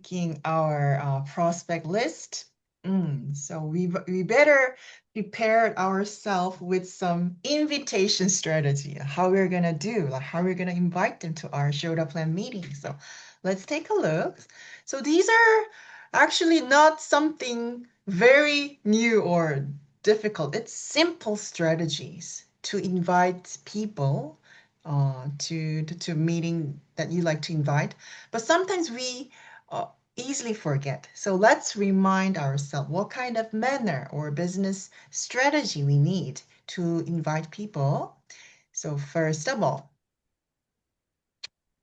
making our prospect list. So we better prepare ourselves with some invitation strategy, how we're gonna do, like how we're gonna invite them to our Shoda Plan meeting. So let's take a look. So these are actually not something very new or difficult. It's simple strategies to invite people to meeting that you like to invite. But sometimes we easily forget. So let's remind ourselves what kind of manner or business strategy we need to invite people. So first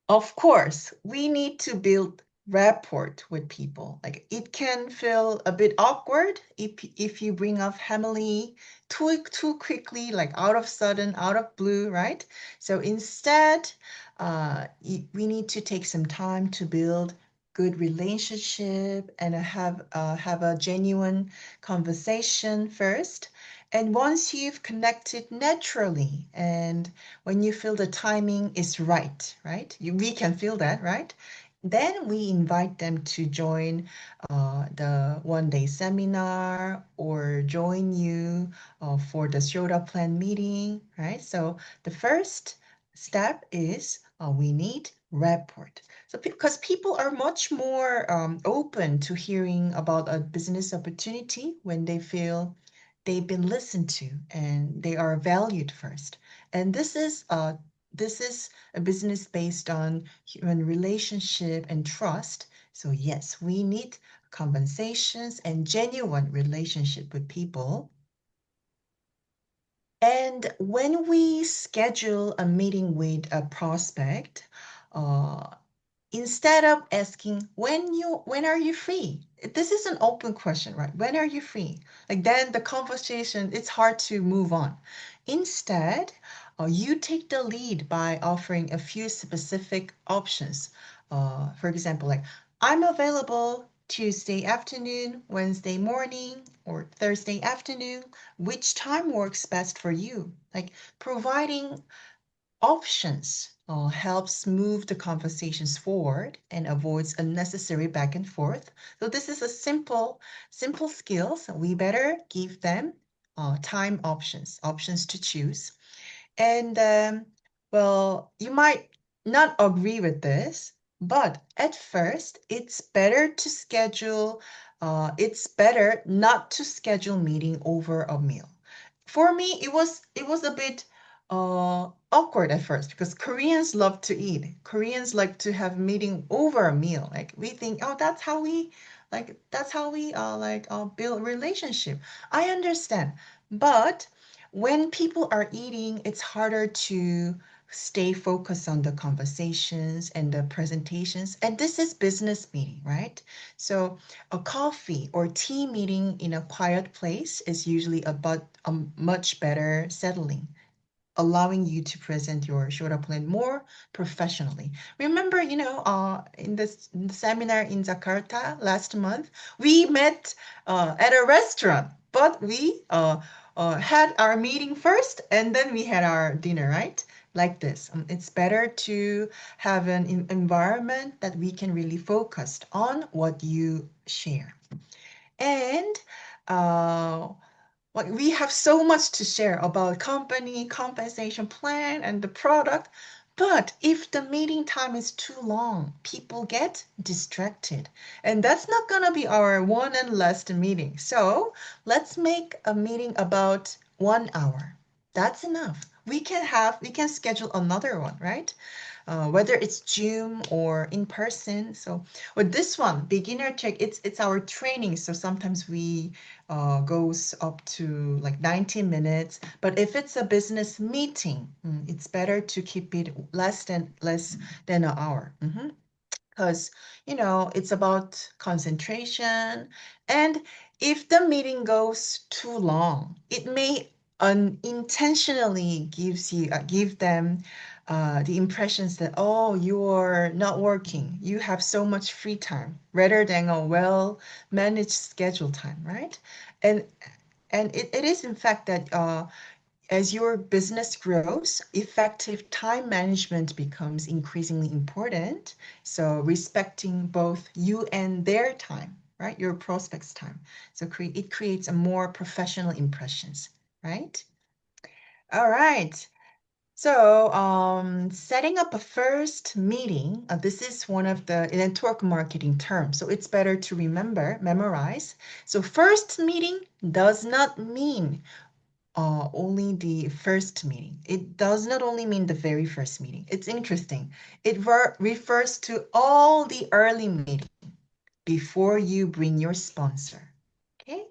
of course, we need to build rapport with people. Like it can feel a bit awkward if you bring up family too quickly, like out of sudden, out of blue, right? So instead, we need to take some time to build good relationship and have a genuine conversation first. And once you've connected naturally and when you feel the timing is right, right? We can feel that, right? Then we invite them to join the one-day seminar or join you for the Shoda Plan meeting, right? So the first step is we need rapport. So because people are much more open to hearing about a business opportunity when they feel they've been listened to and they are valued first. And this is a business based on human relationship and trust. So yes, we need conversations and genuine relationship with people. And when we schedule a meeting with a prospect, uh, instead of asking when are you free, this is an open question, right? When are you free? Like then the conversation, it's hard to move on. Instead, you take the lead by offering a few specific options. For example, like I'm available Tuesday afternoon, Wednesday morning, or Thursday afternoon. Which time works best for you? Like providing options helps move the conversations forward and avoids unnecessary back and forth. So this is a simple skills. We better give them time options to choose. And well, you might not agree with this, but at first, it's better not to schedule meeting over a meal. For me, it was a bit awkward at first because Koreans love to eat. Koreans like to have meeting over a meal. Like we think, oh, that's how we build relationship. I understand, but when people are eating, it's harder to stay focused on the conversations and the presentations. And this is business meeting, right? So a coffee or tea meeting in a quiet place is usually about a much better settling, allowing you to present your Shota plan more professionally. Remember, in the seminar in Jakarta last month, we met at a restaurant, but we had our meeting first and then we had our dinner, right? Like this. It's better to have an environment that we can really focus on what you share. And uh, like we have so much to share about company, compensation plan, and the product. But if the meeting time is too long, people get distracted. And that's not gonna be our one and last meeting. So let's make a meeting about 1 hour. That's enough. We can schedule another one, right? Whether it's Zoom or in person. So with this one, beginner check, it's our training. So sometimes we goes up to like 90 minutes. But if it's a business meeting, it's better to keep it less than an hour. Because it's about concentration. And if the meeting goes too long, it may unintentionally give them the impressions that, oh, you're not working, you have so much free time rather than a well managed schedule time, right? And and it is in fact that As your business grows, effective time management becomes increasingly important. So respecting both you and their time, right? Your prospects' time. So it creates a more professional impressions, right? All right. So, setting up a first meeting, this is one of the network marketing terms. So it's better to memorize. So first meeting does not mean only the first meeting. It does not only mean the very first meeting. It's interesting. It refers to all the early meetings before you bring your sponsor. Okay?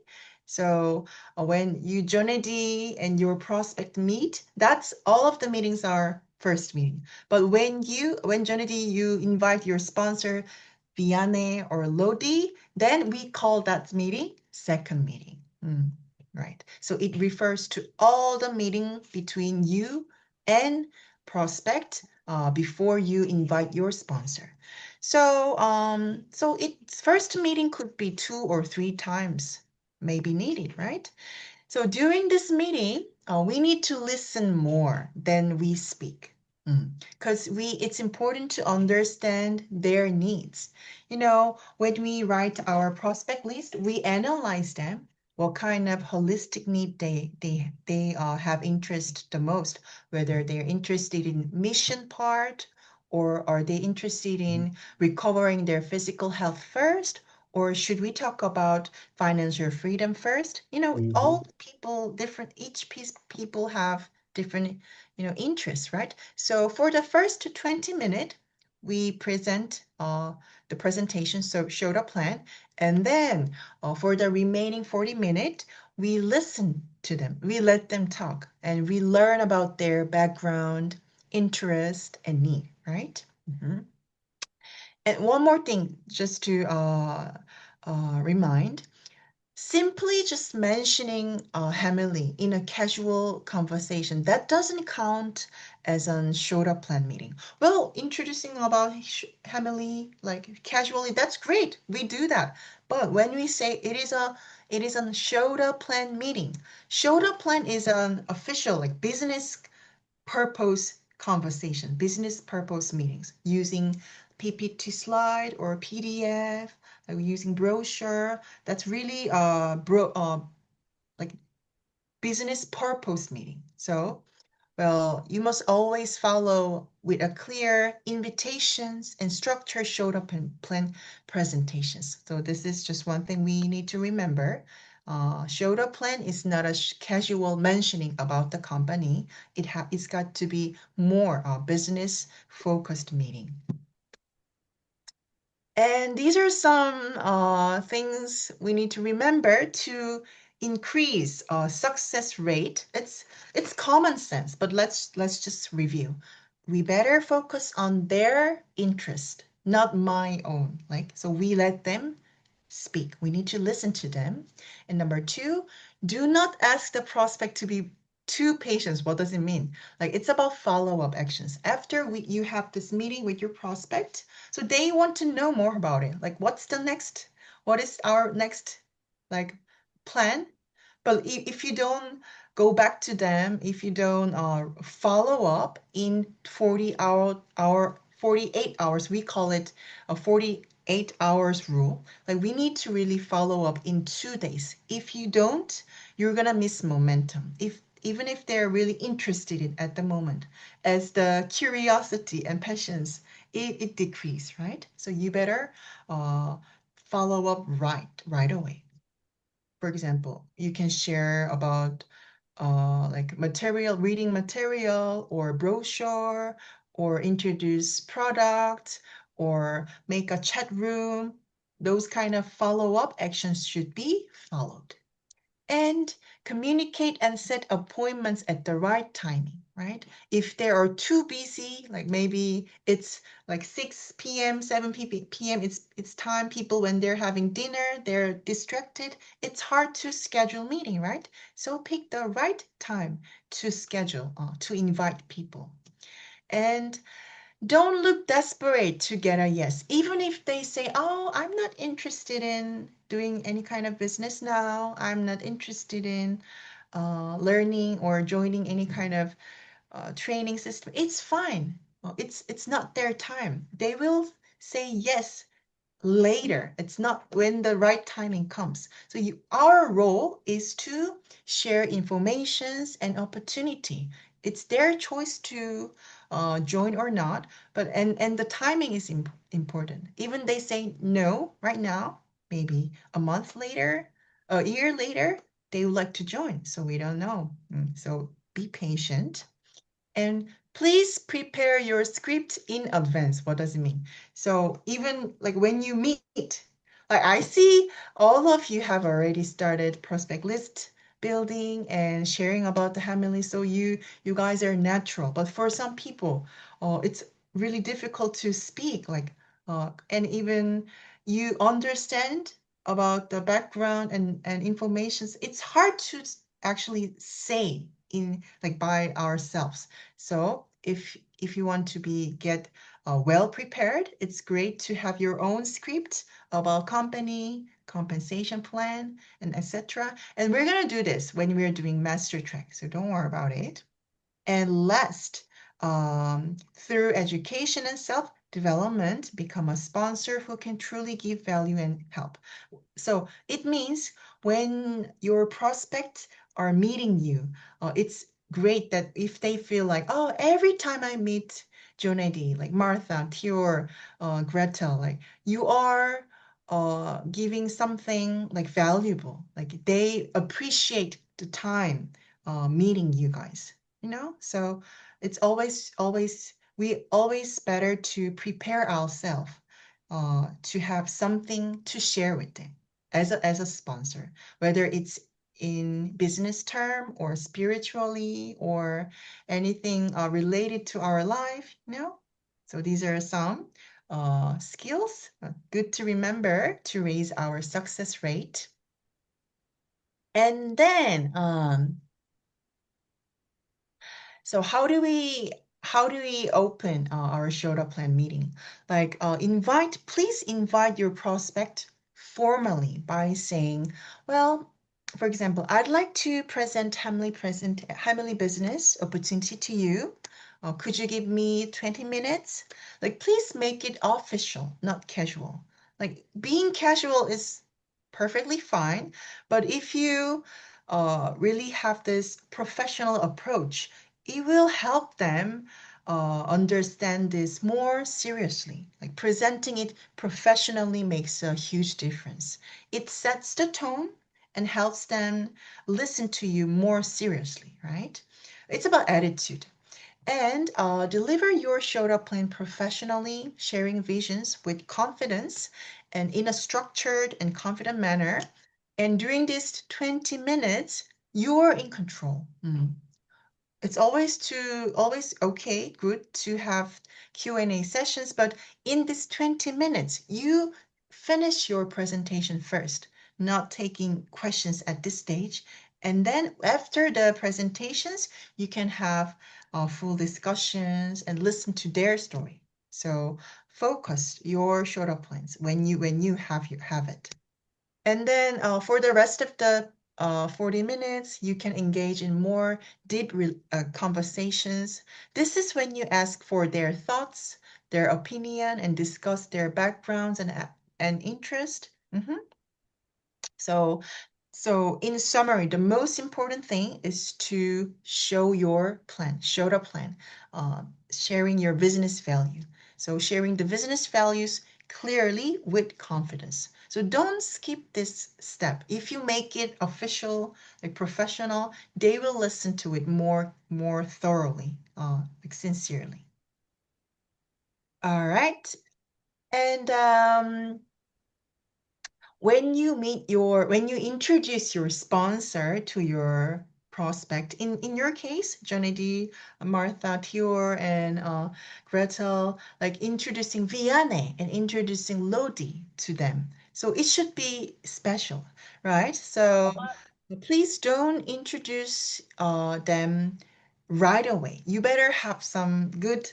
So when you Jonedy and your prospect meet, that's all of the meetings are first meeting. But when Jonedy, you invite your sponsor, Vianney or Lodi, then we call that meeting second meeting. Right. So it refers to all the meeting between you and prospect before you invite your sponsor. So its first meeting could be 2 or 3 times maybe needed, right? So during this meeting, we need to listen more than we speak. Because it's important to understand their needs. When we write our prospect list, we analyze them, what kind of holistic need they have interest the most, whether they're interested in mission part, or are they interested in recovering their physical health first, or should we talk about financial freedom first? All people different, each piece people have different, interests, right? So for the first 20 minutes, we present the presentation, so show the plan, and then for the remaining 40 minutes, we listen to them, we let them talk, and we learn about their background, interest, and need, right? And one more thing, just to remind, simply just mentioning Hamily in a casual conversation, that doesn't count as an showed up plan meeting. Well, introducing about Hamily like casually, that's great. We do that. But when we say it is a showed up plan meeting, showed up plan is an official like business purpose conversation, business purpose meetings using PPT slide or PDF, like using brochure. That's really like business purpose meeting. So, well, you must always follow with a clear invitations and structure showed up in plan presentations. So this is just one thing we need to remember. Showed up plan is not a casual mentioning about the company. It's got to be more business focused meeting. And these are some things we need to remember to increase success rate. It's common sense, but let's just review. We better focus on their interest, not my own. So we let them speak. We need to listen to them. And number two, do not ask the prospect to be too patient. What does it mean? It's about follow-up actions. After you have this meeting with your prospect, so they want to know more about it. What is our next like plan? But if you don't go back to them, if you don't follow up in 48 hours, we call it a 48 hours rule. We need to really follow up in 2 days. If you don't, you're gonna miss momentum. Even if they're really interested in at the moment, as the curiosity and passions, it decrease, right? So you better follow up right away. For example, you can share about reading material or brochure, or introduce product, or make a chat room. Those kind of follow-up actions should be followed. And communicate and set appointments at the right timing, right? If they are too busy, like maybe it's like 6 p.m., 7 p.m., it's time people when they're having dinner, they're distracted. It's hard to schedule meeting, right? So pick the right time to schedule, to invite people. And don't look desperate to get a yes. Even if they say, oh, I'm not interested in doing any kind of business now. I'm not interested in learning or joining any kind of training system, it's fine. It's not their time. They will say yes later. It's not when the right timing comes. So our role is to share informations and opportunity. It's their choice to join or not, but and the timing is important. Even they say no right now, maybe a month later, a year later, they would like to join. So we don't know. So be patient. And please prepare your script in advance. What does it mean? So even like when you meet, like I see all of you have already started prospect list building and sharing about the family. So you guys are natural. But for some people, it's really difficult to speak. Like and even you understand about the background and informations. It's hard to actually say in like by ourselves. So if you want to be get well prepared, it's great to have your own script about company, compensation plan, and etc. And we're gonna do this when we're doing master track, so don't worry about it. And last, through education and self-development, become a sponsor who can truly give value and help. So it means when your prospects are meeting you, it's great that if they feel like, oh, every time I meet Jonedy, like Martha, Tior, Gretel, like you are giving something like valuable, like they appreciate the time meeting you guys, you know? So it's we always better to prepare ourselves to have something to share with them as a sponsor, whether it's in business term or spiritually or anything related to our life, you know? So these are some skills good to remember to raise our success rate. And then so how do we open our Shoda plan meeting? Like please invite your prospect formally by saying, well, for example, I'd like to present Hamley business opportunity to you. Could you give me 20 minutes? Like, please make it official, not casual. Like, being casual is perfectly fine, but if you really have this professional approach, it will help them understand this more seriously. Like presenting it professionally makes a huge difference. It sets the tone and helps them listen to you more seriously, right? It's about attitude. And deliver your showed up plan professionally, sharing visions with confidence and in a structured and confident manner. And during these 20 minutes, you're in control. It's always okay, good to have Q&A sessions, but in this 20 minutes, you finish your presentation first, not taking questions at this stage. And then after the presentations, you can have full discussions and listen to their story. So focus your short up plans when you have it. And then for the rest of the 40 minutes, you can engage in more deep conversations. This is when you ask for their thoughts, their opinion, and discuss their backgrounds and interest. So, so in summary, the most important thing is to show your plan, show the plan, sharing your business value. So sharing the business values clearly with confidence. So don't skip this step. If you make it official, like professional, they will listen to it more thoroughly, like sincerely. All right. And when you introduce your sponsor to your prospect, in your case, Johnny D, Martha, Tior, and Gretel, like introducing Vianney and introducing Lodi to them. So it should be special, right? So please don't introduce them right away. You better have some good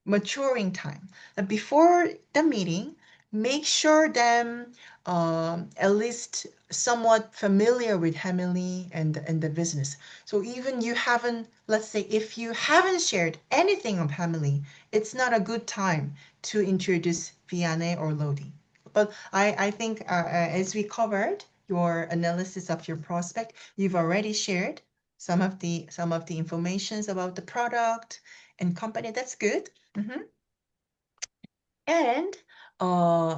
maturing time. Before the meeting, make sure them at least somewhat familiar with Hamily and the business. So even you haven't, let's say, if you haven't shared anything of Hamily, it's not a good time to introduce Vianney or Lodi. But I think as we covered your analysis of your prospect, you've already shared some of the informations about the product and company. That's good. Mhm. And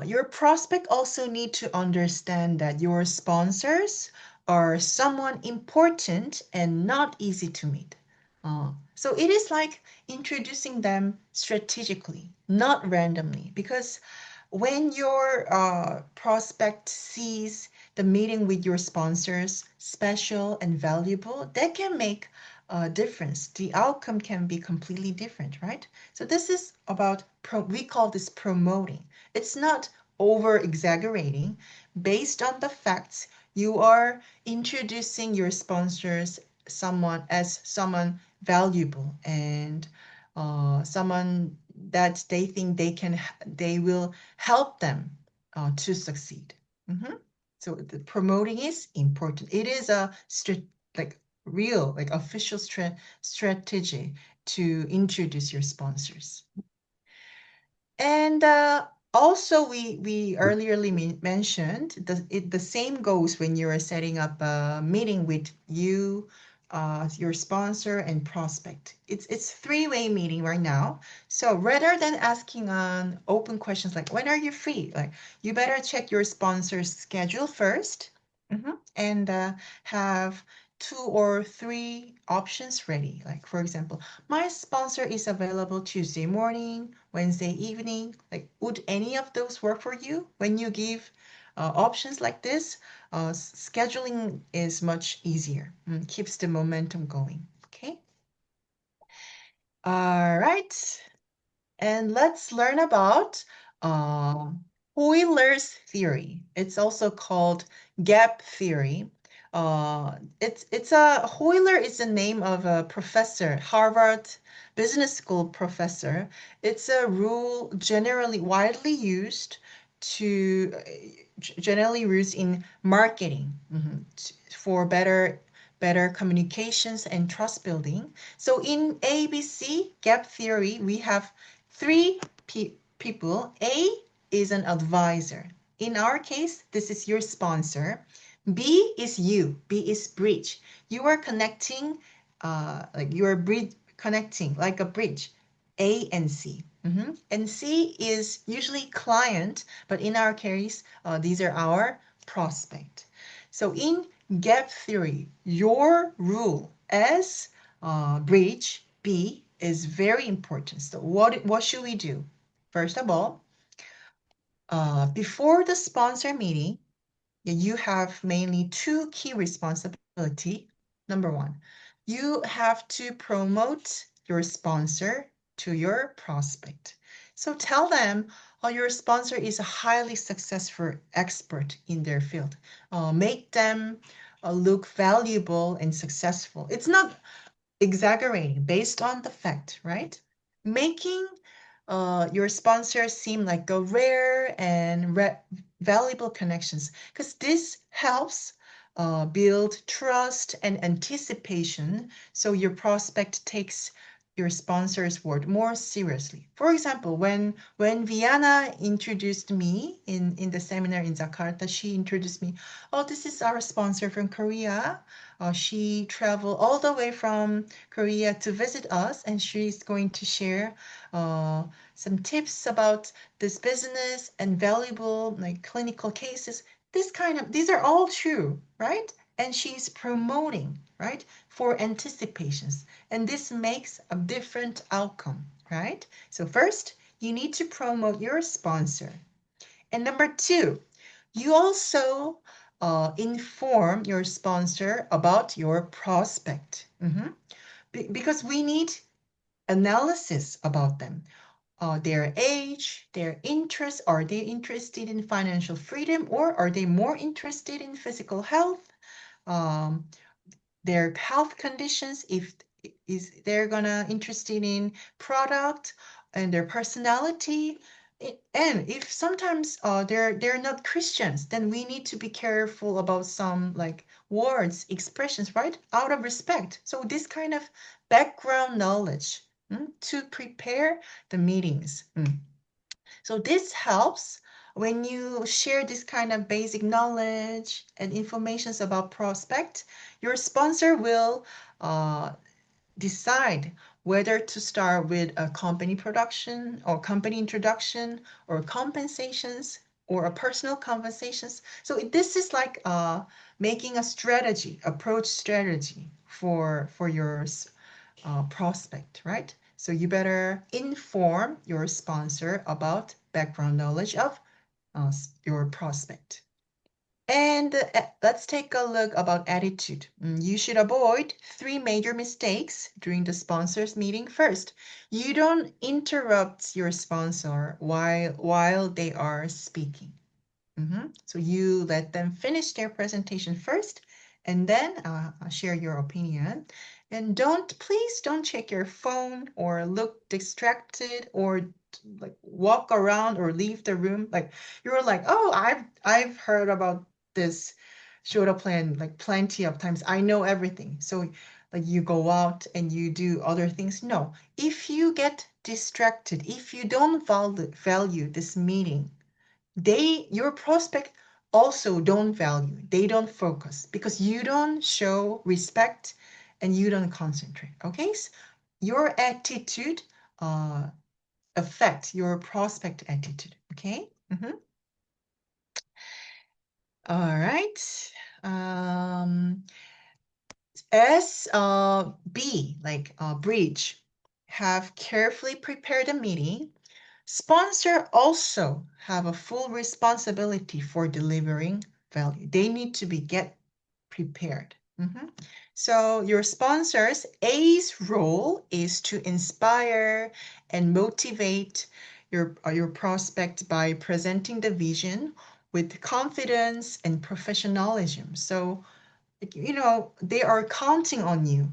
your prospect also need to understand that your sponsors are someone important and not easy to meet. So it is like introducing them strategically, not randomly, because when your prospect sees the meeting with your sponsors special and valuable, that can make a difference. The outcome can be completely different, right? So this is about, we call this promoting. It's not over exaggerating. Based on the facts, you are introducing your sponsors someone valuable and someone that they think they will help them to succeed. Mhm. So the promoting is important. It is a like real, like official strategy to introduce your sponsors. And also, we earlier mentioned the same goes when you are setting up a meeting with your sponsor and prospect. It's three-way meeting right now. So rather than asking on open questions like when are you free, like you better check your sponsor's schedule first, and have two or three options ready. Like for example, my sponsor is available Tuesday morning, Wednesday evening. Like, would any of those work for you? When you give options like this, scheduling is much easier, keeps the momentum going. Okay. All right. And let's learn about uh, Euler's theory. It's also called gap theory. It's a Euler is the name of a professor, Harvard Business School professor. It's a rule generally widely used to generally used in marketing, for better communications and trust building. So in ABC gap theory, we have three people. A is an advisor. In our case, this is your sponsor. B is you. B is bridge. You are connecting, like you are connecting like a bridge. A and C. And C is usually client, but in our case, these are our prospect. So in gap theory, your rule as bridge B is very important. So what should we do? First of all, before the sponsor meeting, you have mainly two key responsibility. Number one, you have to promote your sponsor to your prospect. So tell them your sponsor is a highly successful expert in their field. Make them look valuable and successful. It's not exaggerating based on the fact, right? Making your sponsor seem like a rare and valuable connections, because this helps build trust and anticipation, so your prospect takes your sponsor's word more seriously. For example, when Viana introduced me in the seminar in Jakarta, she introduced me, oh, this is our sponsor from Korea. She traveled all the way from Korea to visit us, and she's going to share uh, some tips about this business and valuable like clinical cases. These are all true, right? And she's promoting, right, for anticipations. And this makes a different outcome, right? So first, you need to promote your sponsor. And number two, you also inform your sponsor about your prospect. Because we need analysis about them. Their age, their interests. Are they interested in financial freedom, or are they more interested in physical health? Um, their health conditions, if is they're gonna interested in product, and their personality. And if sometimes they're not Christians, then we need to be careful about some like words, expressions, right? Out of respect. So this kind of background knowledge to prepare the meetings. So this helps when you share this kind of basic knowledge and informations about prospect, your sponsor will uh, decide whether to start with a company production or company introduction or compensations or a personal conversations. So this is like making a strategy, approach strategy for your prospect, right? So you better inform your sponsor about background knowledge of your prospect. And let's take a look about attitude. You should avoid three major mistakes during the sponsors meeting. First, you don't interrupt your sponsor while they are speaking. So you let them finish their presentation first and then share your opinion. And please don't check your phone or look distracted or like walk around or leave the room. Like you're like, oh, I've heard about this Shota plan like plenty of times. I know everything. So like you go out and you do other things. No, if you get distracted, if you don't value this meeting, your prospect also don't value, they don't focus because you don't show respect and you don't concentrate. Okay, so your attitude uh affect your prospect attitude. Okay. All right. um as B, like bridge, have carefully prepared a meeting. Sponsor also have a full responsibility for delivering value. They need to be get prepared. So your sponsors, A's role is to inspire and motivate your prospect by presenting the vision with confidence and professionalism. So they are counting on you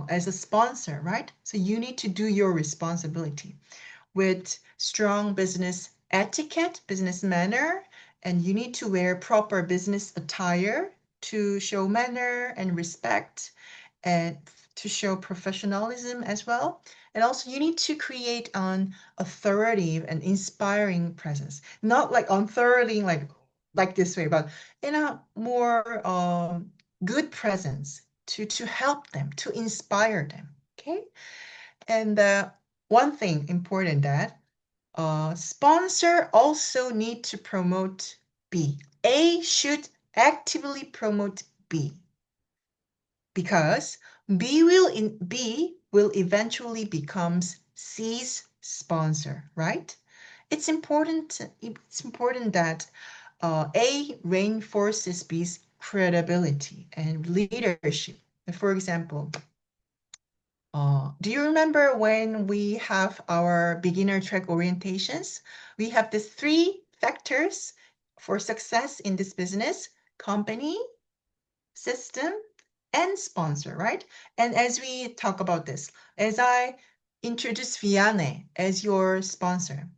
as a sponsor, right? So you need to do your responsibility with strong business etiquette, business manner, and you need to wear proper business attire to show manner and respect and to show professionalism as well. And also, you need to create an authoritative and inspiring presence, not like authoritative like this way, but in a more good presence to help them, to inspire them. Okay, and one thing important that sponsor also need to promote B. A should actively promote B because B will eventually becomes C's sponsor, right? It's important that A reinforces B's credibility and leadership. For example, do you remember when we have our beginner track orientations? We have these three factors for success in this business: company, system, and sponsor, right? And as we talk about this, as I introduce Vianney as your sponsor,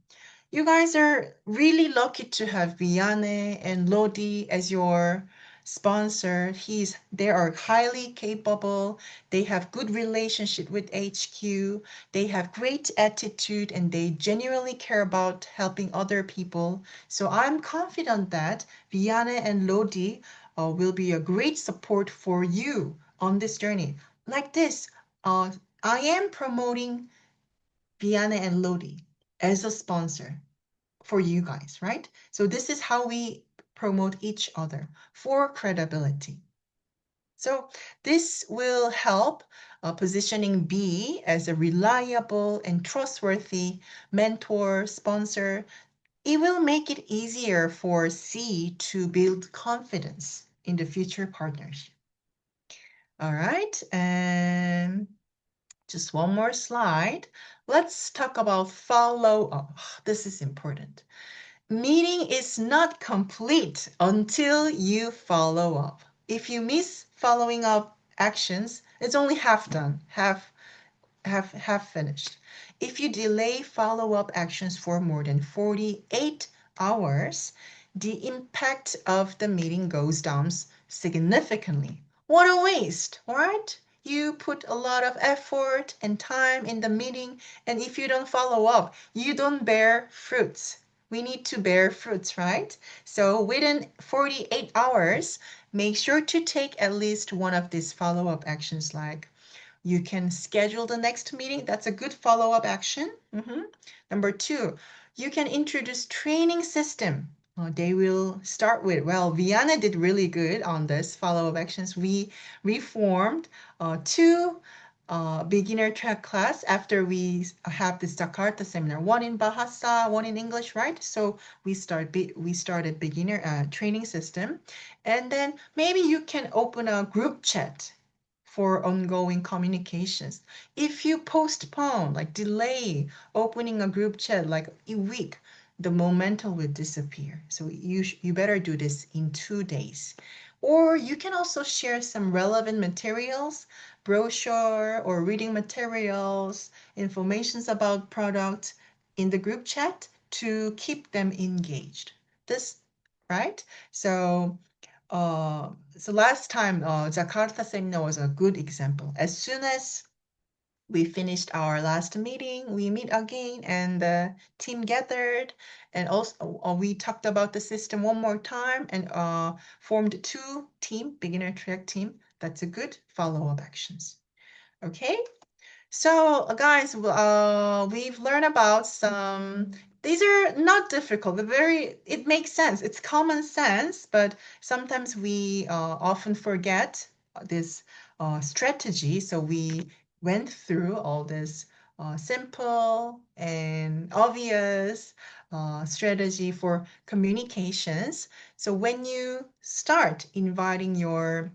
you guys are really lucky to have Vianney and Lodi as your sponsor. They are highly capable. They have good relationship with HQ. They have great attitude and they genuinely care about helping other people. So I'm confident that Vianney and Lodi will be a great support for you on this journey. Like this, I am promoting Vianney and Lodi as a sponsor for you guys, right? So this is how we promote each other for credibility. So this will help positioning B as a reliable and trustworthy mentor, sponsor. It will make it easier for C to build confidence in the future partnership. All right, and just one more slide. Let's talk about follow up. This is important. Meeting is not complete until you follow up. If you miss following up actions, it's only half done, half have finished. If you delay follow-up actions for more than 48 hours, the impact of the meeting goes down significantly. What a waste, right? You put a lot of effort and time in the meeting, and if you don't follow up, you don't bear fruits. We need to bear fruits, right? So within 48 hours, make sure to take at least one of these follow-up actions, like you can schedule the next meeting. That's a good follow-up action. Number two, you can introduce training system. They will start with, well, Viana did really good on this follow-up actions. We reformed two beginner track class after we have this Jakarta seminar, one in Bahasa, one in English, right? So we started beginner training system. And then maybe you can open a group chat for ongoing communications. If you postpone, like delay opening a group chat like a week, the momentum will disappear. So you better do this in 2 days. Or you can also share some relevant materials, brochure or reading materials, informations about product in the group chat to keep them engaged. This, right? So last time, Jakarta seminar was a good example. As soon as we finished our last meeting, we meet again and the team gathered, and also we talked about the system one more time and formed two team, beginner track team. That's a good follow-up actions. Okay. So, guys, we've learned about some. These are not difficult. It makes sense. It's common sense, but sometimes we often forget this strategy. So we went through all this simple and obvious strategy for communications. So when you start inviting your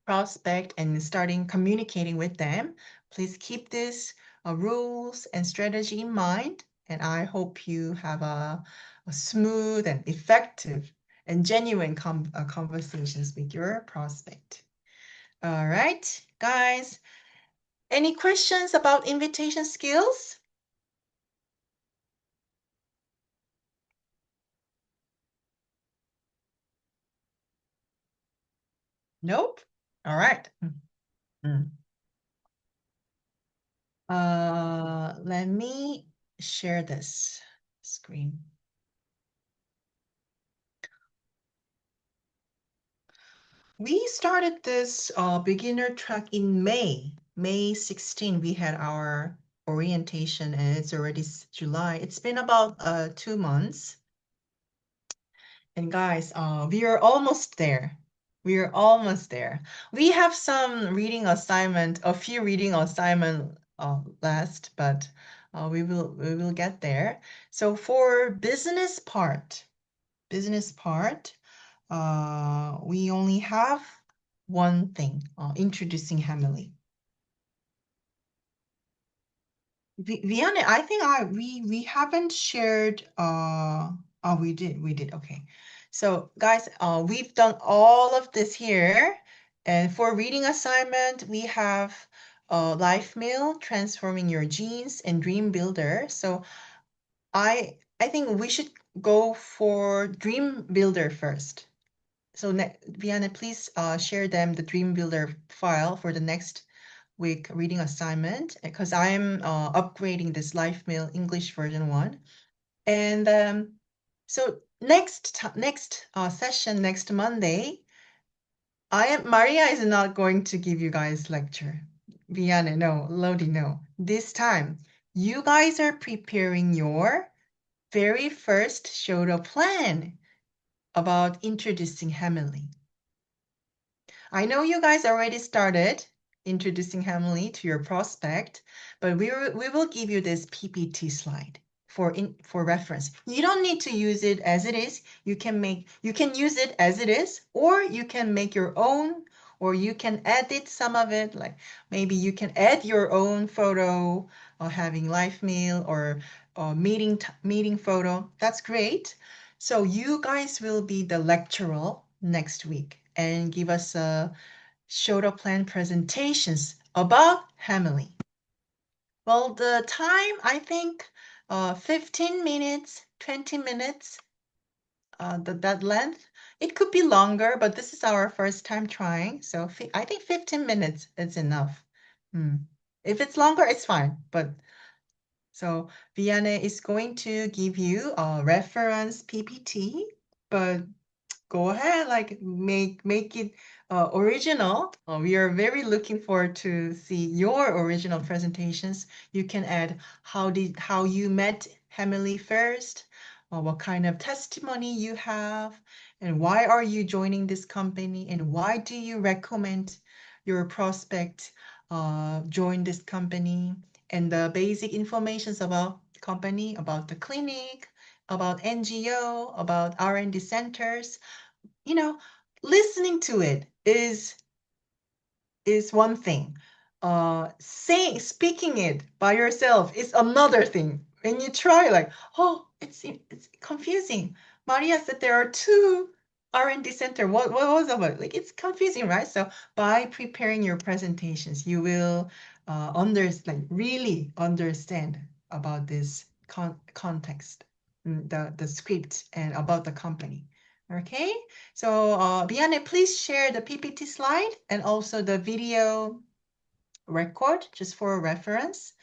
prospect and starting communicating with them, please keep these rules and strategy in mind. And I hope you have a smooth and effective and genuine conversations with your prospect. All right, guys, any questions about invitation skills? Nope. All right. Mm. Let me share this screen. We started this beginner track in May. May 16, we had our orientation, and it's already July. It's been about 2 months. And guys, we are almost there. We are almost there. We have some reading assignment, a few reading assignment last, but we will get there. So for business part, we only have one thing, introducing Hamily. Vianney, I think we haven't shared. Oh, we did. Okay, so guys, we've done all of this here, and for reading assignment, we have Life Mail, Transforming Your Genes, and Dream Builder. So I think we should go for Dream Builder first. So Vianney, please share them the Dream Builder file for the next week reading assignment because I'm upgrading this Life Mail English version 1. And so next session next Monday, Maria is not going to give you guys lecture. Vianney, no, Lodi, no. This time, you guys are preparing your very first Shoto plan about introducing Hamily. I know you guys already started introducing Hamily to your prospect, but we will give you this PPT slide for reference. You don't need to use it as it is. You can use it as it is, or you can make your own, or you can edit some of it. Like maybe you can add your own photo, or having live meal or meeting photo. That's great. So you guys will be the lecturer next week and give us a Shoto plan presentations about Hamily. Well, the time, I think 15 minutes, 20 minutes, that length. It could be longer, but this is our first time trying. So I think 15 minutes is enough. Mm. If it's longer, it's fine. But so Vianney is going to give you a reference PPT, but go ahead, like make it original. We are very looking forward to see your original presentations. You can add how you met Emily first, what kind of testimony you have, and why are you joining this company, and why do you recommend your prospect join this company, and the basic informations about company, about the clinic, about NGO, about R&D centers. You know, listening to it is one thing. Speaking it by yourself is another thing. When you try, like, oh, it's confusing. Maria said there are two R&D center. What was about? Like, it's confusing, right? So by preparing your presentations, you will really understand about this context, the script, and about the company. Okay. So, Biane, please share the PPT slide and also the video record just for reference.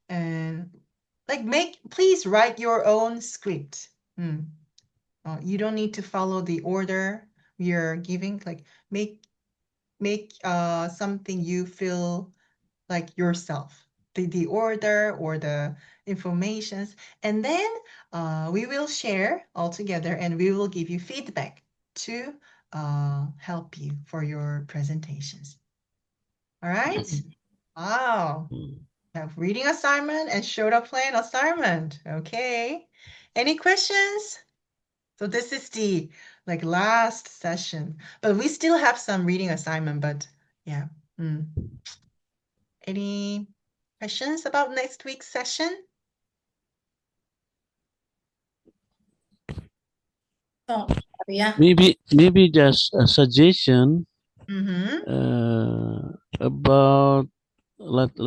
And like please write your own script. Mm. You don't need to follow the order we are giving. Like make something you feel like yourself, the order or the informations, and then we will share all together and we will give you feedback to help you for your presentations. All right? Wow. Have reading assignment and show up plan assignment. Okay. Any questions? So this is the like last session, but we still have some reading assignment, but yeah. Mm. Any questions about next week's session? Oh, yeah. Maybe just a suggestion Mm-hmm. about let